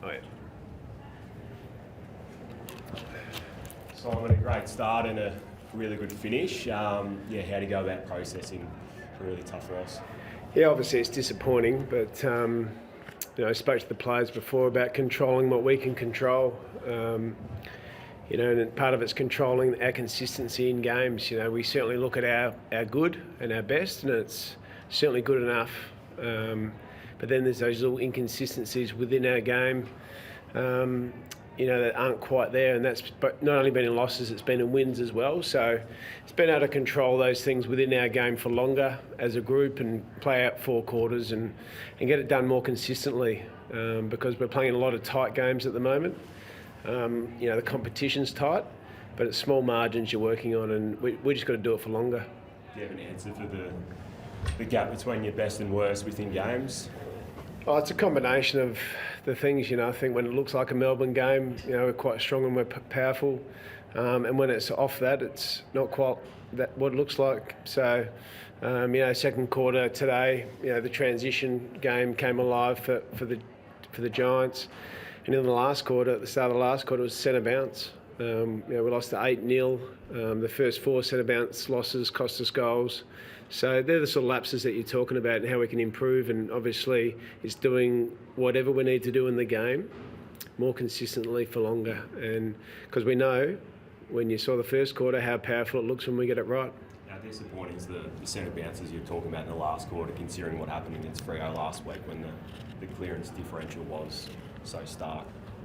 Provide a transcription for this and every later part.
Oh, yeah. Simon, a great start and a really good finish. How do you go about processing a really tough loss? Yeah, obviously it's disappointing, but I spoke to the players before about controlling what we can control. And part of it's controlling our consistency in games. We certainly look at our good and our best, and it's certainly good enough. But then there's those little inconsistencies within our game, that aren't quite there, and that's not only been in losses, it's been in wins as well. So it's been able to control those things within our game for longer as a group and play out 4 quarters and get it done more consistently, because we're playing a lot of tight games at the moment. The competition's tight, but it's small margins you're working on, and we just got to do it for longer. Do you have an answer for the gap between your best and worst within games? Oh, it's a combination of the things. I think when it looks like a Melbourne game, we're quite strong and we're powerful, and when it's off that, it's not quite that what it looks like. So, second quarter today, the transition game came alive for the Giants. And in the last quarter, at the start of the last quarter, it was centre bounce. We lost to 8-0. The first 4 centre bounce losses cost us goals. So they're the sort of lapses that you're talking about and how we can improve. And obviously, it's doing whatever we need to do in the game more consistently for longer. And because we know, when you saw the first quarter, how powerful it looks when we get it right. How disappointing is the centre bounces you're talking about in the last quarter, considering what happened against Freo last week when the clearance differential was so stark?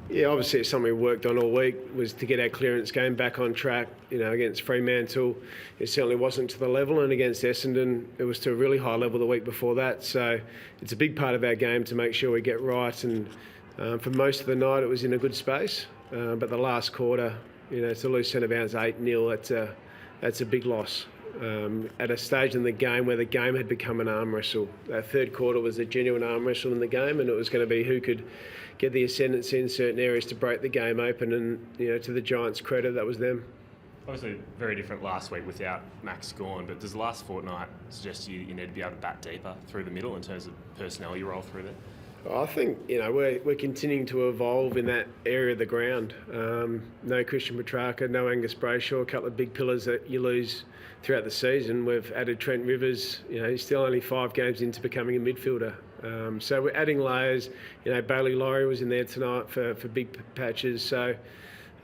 Yeah, obviously it's something we worked on all week, was to get our clearance game back on track. Against Fremantle, it certainly wasn't to the level, and against Essendon, it was to a really high level the week before that. So it's a big part of our game to make sure we get right, and for most of the night it was in a good space. But the last quarter, to lose centre bounce 8-0, that's a big loss. At a stage in the game where the game had become an arm wrestle. That third quarter was a genuine arm wrestle in the game, and it was going to be who could get the ascendancy in certain areas to break the game open, and to the Giants' credit, that was them. Obviously very different last week without Max gone, but does the last fortnight suggest you need to be able to bat deeper through the middle in terms of personnel you roll through there? I think we're continuing to evolve in that area of the ground. No Christian Petrarca, no Angus Brayshaw, a couple of big pillars that you lose throughout the season. We've added Trent Rivers. He's still only 5 games into becoming a midfielder. So we're adding layers. Bailey Laurie was in there tonight for big patches. So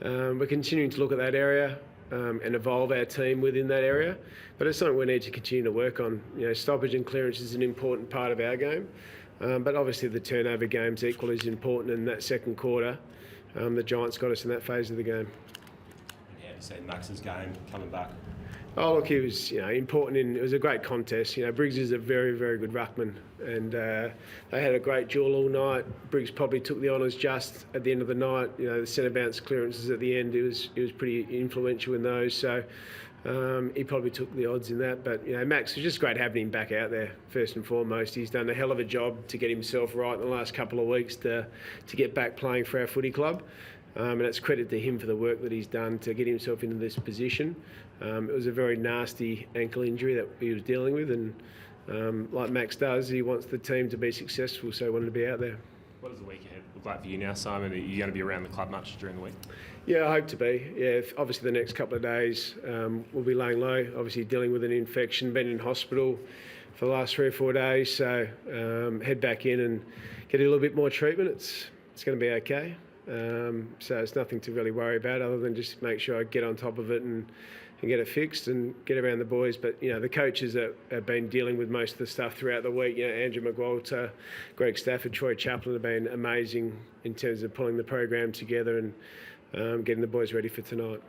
we're continuing to look at that area and evolve our team within that area. But it's something we need to continue to work on. Stoppage and clearance is an important part of our game. But obviously the turnover game's equally as important. In that second quarter, the Giants got us in that phase of the game. Yeah, you see Max's game coming back. Oh, look, he was important. It was a great contest. Briggs is a very, very good ruckman, and they had a great duel all night. Briggs probably took the honours just at the end of the night. The centre bounce clearances at the end, he was pretty influential in those. So he probably took the odds in that. But Max, was just great having him back out there. First and foremost, he's done a hell of a job to get himself right in the last couple of weeks to get back playing for our footy club. And it's credit to him for the work that he's done to get himself into this position. It was a very nasty ankle injury that he was dealing with, and like Max does, he wants the team to be successful, so he wanted to be out there. What does the week ahead look like for you now, Simon? Are you going to be around the club much during the week? Yeah, I hope to be. Yeah, obviously the next couple of days we'll be laying low, obviously dealing with an infection, been in hospital for the last 3 or 4 days, so head back in and get a little bit more treatment. It's going to be okay. So it's nothing to really worry about other than just make sure I get on top of it and get it fixed and get around the boys. But, the coaches that have been dealing with most of the stuff throughout the week, Andrew McWalter, Greg Stafford, Troy Chaplin have been amazing in terms of pulling the program together and getting the boys ready for tonight.